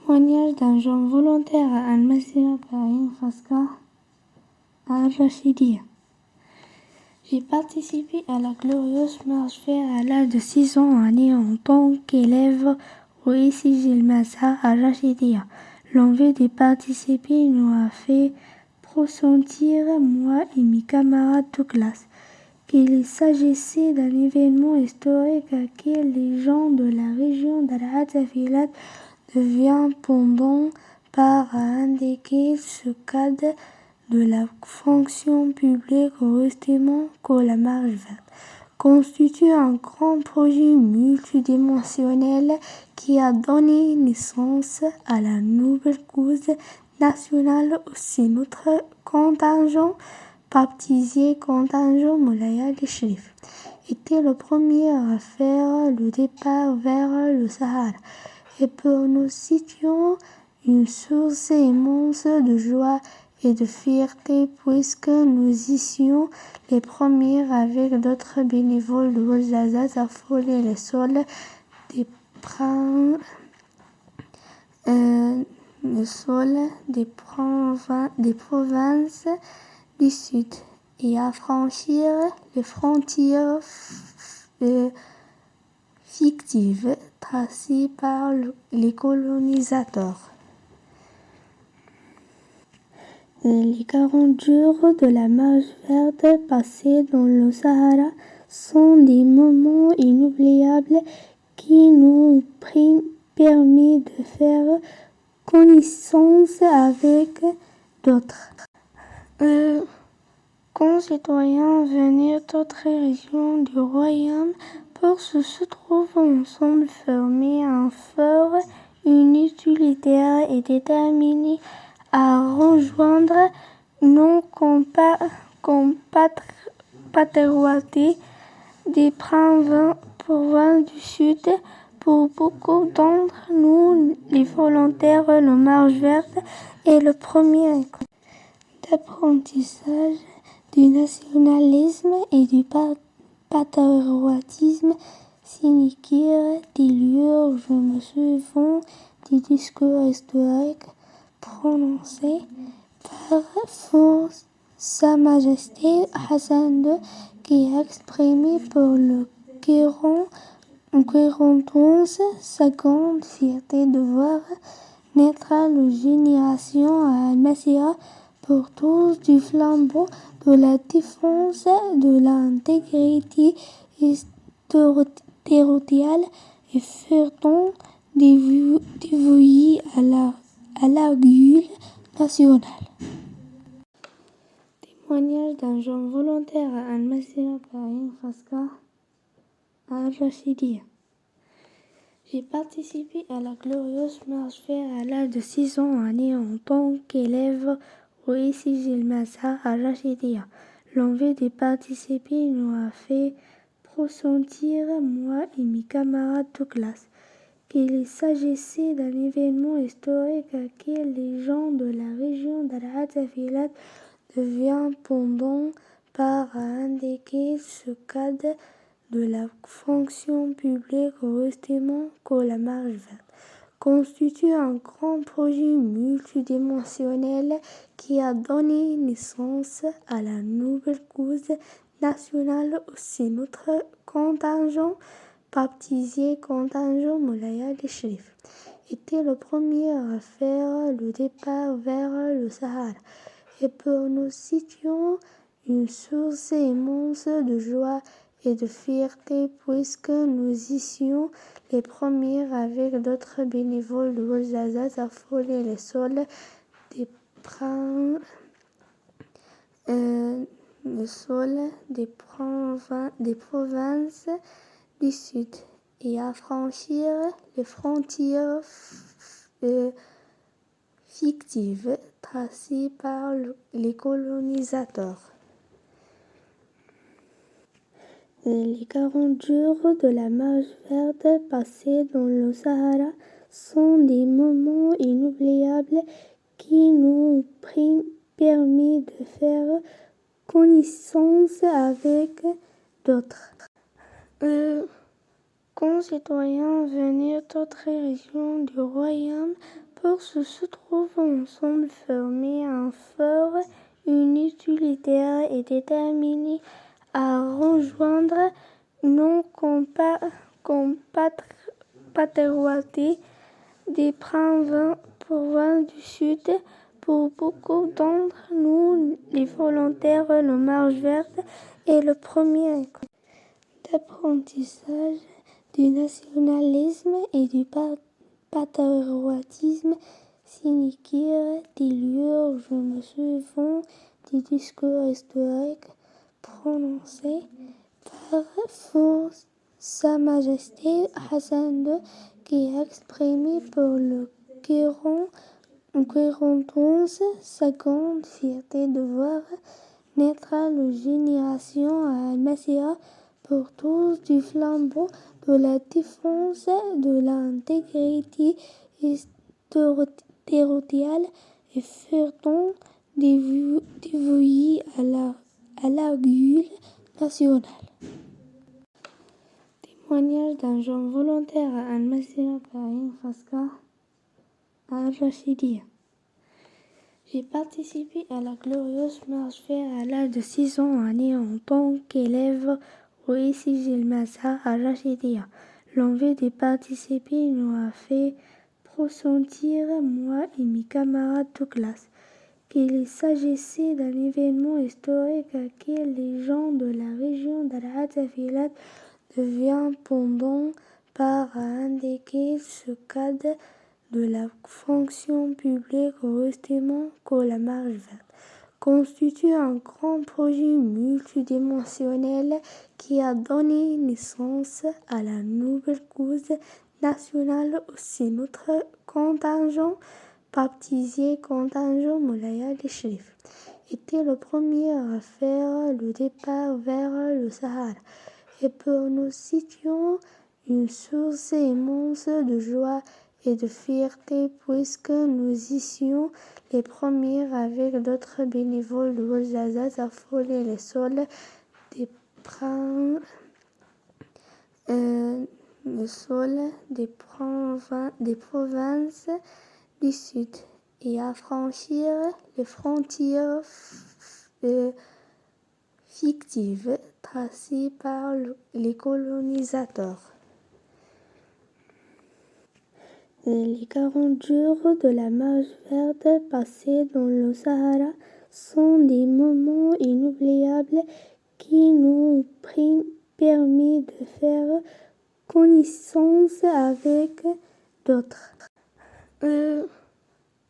Témoignage d'un jeune volontaire à Al-Masira par Fasqa al-Rachidiyya. J'ai participé à la glorieuse marche vert à l'âge de 6 ans en tant qu'élève au ICG al-Mazhar al-Rachidiyya. L'envie de participer nous a fait pressentir, moi et mes camarades de classe, qu'il s'agissait d'un événement historique auquel les gens de la région d'Al-Atafilat deviennent pendant par indiquer ce cadre de la fonction publique au estimant que la marche verte constitue un grand projet multidimensionnel qui a donné naissance à la nouvelle cause nationale. Aussi, notre contingent, baptisé contingent Moulaya des Chérifs, était le premier à faire le départ vers le Sahara. Et pour nous situons une source immense de joie et de fierté puisque nous étions les premiers avec d'autres bénévoles de Ouarzazate à frôler les sols des provinces du Sud et à franchir les frontières fictives tracées par les colonisateurs. Les 40 jours de la marche verte passés dans le Sahara sont des moments inoubliables qui nous ont permis de faire connaissance avec d'autres concitoyens venus d'autres régions du royaume pour se trouver ensemble, former un fort utilitaire et déterminés à rejoindre nos compatriotes des provinces du Sud. Pour beaucoup d'entre nous, les volontaires, la marche verte est le premier d'apprentissage du nationalisme et du patriotisme signifie des lieux où je me souviens des discours historiques prononcés par Sa Majesté Hassan II qui a exprimé pour le 41 sa grande fierté de voir naître la génération à Al-Masira pour tous du flambeau de la défense de l'intégrité territoriale et furent dévoués à l'orgueil national. Témoignage d'un jeune volontaire à Al-Masira par Fasqa al-Rachidiyya. J'ai participé à la glorieuse marche vert à l'âge de 6 ans en tant qu'élève au ICG al-Mazhar al-Rachidiyya. L'envie de participer nous a fait pressentir, moi et mes camarades de classe, qu'il s'agissait d'un événement historique auquel les gens de la région d'Al-Atafilat deviennent pendant par indiquer ce cadre de la fonction publique au estimant que la marche verte constitue un grand projet multidimensionnel qui a donné naissance à la nouvelle cause nationale. Aussi, notre contingent, baptisé contingent Moulaya des Chérifs, était le premier à faire le départ vers le Sahara. Et pour nous situons une source immense de joie et de fierté puisque nous étions les premiers avec d'autres bénévoles de Ouarzazate à frôler les sols des provinces du Sud et à franchir les frontières fictives tracées par les colonisateurs. Les 40 jours de la marche verte passés dans le Sahara sont des moments inoubliables qui nous ont permis de faire connaissance avec d'autres concitoyens venus d'autres régions du royaume Pour ce se trouvent ensemble formés un fort utilitaire et déterminés à rejoindre nos compatriotes des provinces du Sud. Pour beaucoup d'entre nous, les volontaires, le Marche verte est le premier école d'apprentissage du nationalisme et du patriotisme signifie des lieux où je me souviens des discours historiques prononcés par Sa Majesté Hassan II qui a exprimé pour le 41 sa grande fierté de voir naître la génération à Massia pour tous du flambeau de la défense de l'intégrité territoriale et furent dévoués à l'orgueil national. Témoignage d'un jeune volontaire à Al-Massia Karim Fasca Al-Rachidia. J'ai participé à la glorieuse marche vers à l'âge de 6 ans en tant qu'élève au ICG Al-Massia Al-Rachidia. L'envie de participer nous a fait pressentir, moi et mes camarades de classe, qu'il s'agissait d'un événement historique auquel les gens de la région d'Al-Atafilat deviennent pendant par indiquer ce cadre de la fonction publique justement que la Marche verte constitue un grand projet multidimensionnel qui a donné naissance à la nouvelle cause nationale. Aussi notre contingent, baptisé contingent Moulaya des Chérifs, était le premier à faire le départ vers le Sahara. Et pour nous situons une source immense de joie et de fierté puisque nous étions les premiers avec d'autres bénévoles de Haut-Alsace à fouler les sols des provinces du Sud et à franchir les frontières fictives tracées par les colonisateurs. Les 40 jours de la Marche verte passés dans le Sahara sont des moments inoubliables qui nous ont permis de faire connaissance avec d'autres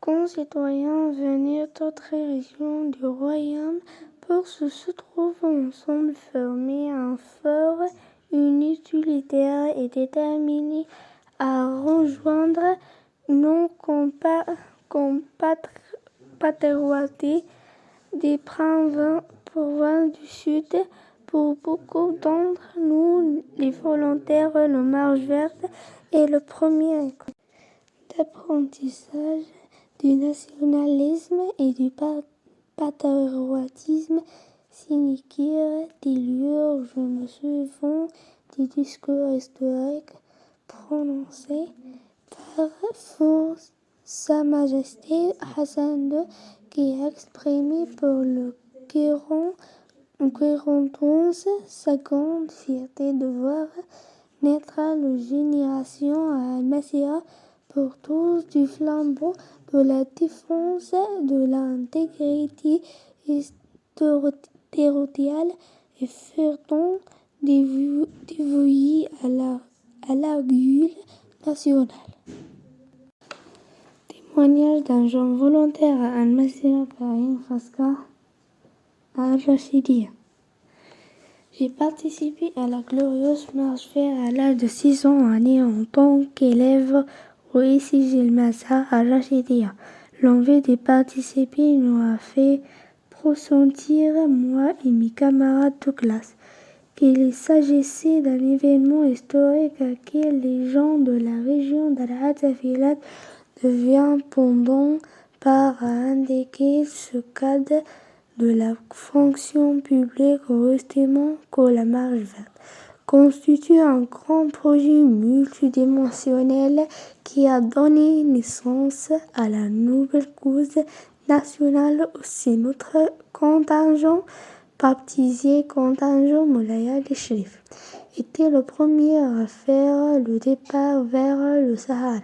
concitoyens venus d'autres régions du royaume. Pour ce se trouvent ensemble formés un fort utilitaire et déterminés à rejoindre nos compatriotes des provinces du Sud. Pour beaucoup d'entre nous, les volontaires, le Marche verte est le premier école d'apprentissage du nationalisme et du patriotisme signifie des lieux où je me souviens des discours historiques prononcés par Sa Majesté Hassan II qui a exprimé pour le 41 sa grande fierté de voir naître la génération à Massia pour tous du flambeau de la défense de l'intégrité territoriale et furent dévoués à l'orgueil national. Témoignage d'un jeune volontaire à Al-Massia Karim Fasca Al-Rachidia. J'ai participé à la glorieuse marche vers à l'âge de 6 ans en tant qu'élève au ICG Al-Massia Al-Rachidia. L'envie de participer nous a fait pressentir, moi et mes camarades de classe, qu'il s'agissait d'un événement historique auquel les gens de la région d'Al-Atafilat deviennent pendant par indiquer ce cadre de la fonction publique justement que la Marche verte constitue un grand projet multidimensionnel qui a donné naissance à la nouvelle cause nationale. Aussi, notre contingent, baptisé contingent Moulay Chérif, était le premier à faire le départ vers le Sahara.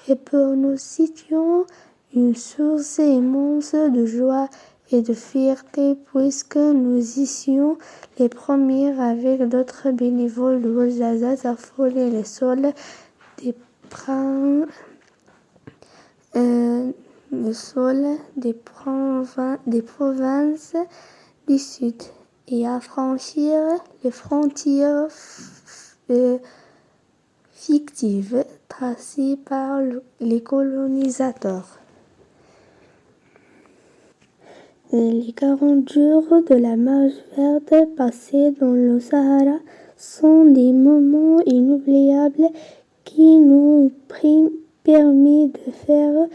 Et pour nous situons une source immense de joie et de fierté puisque nous étions les premiers avec d'autres bénévoles de Ouarzazate à fouler les sols des des provinces du Sud et à franchir les frontières fictives tracées par les colonisateurs. Les 40 jours de la marche verte passés dans le Sahara sont des moments inoubliables qui nous permis de faire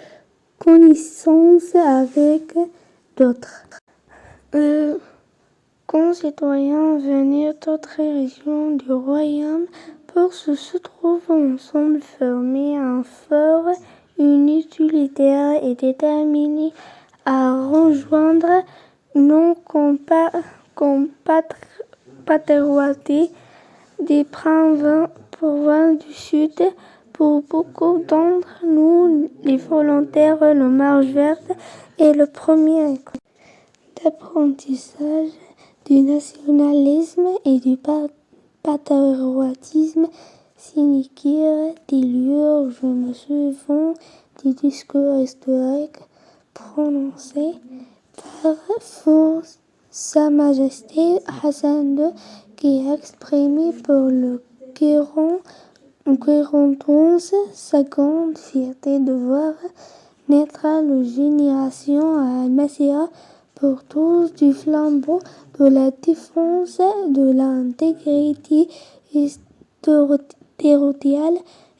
connaissance avec d'autres concitoyens venus d'autres régions du royaume pour se trouver ensemble, former un fort utilitaire et déterminés à rejoindre nos compatriotes des provinces du Sud. Pour beaucoup d'entre nous, les volontaires, le marche verte est le premier d'apprentissage du nationalisme et du patriotisme signifie des lieux où je me souviens des discours historiques prononcés par Sa Majesté Hassan II qui a exprimé pour le 41 sa grande fierté de voir naître la génération à Al-Masira pour tous du flambeau de la défense de l'intégrité territoriale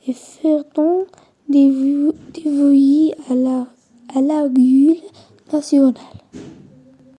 et furent dévoués à l'argueil national.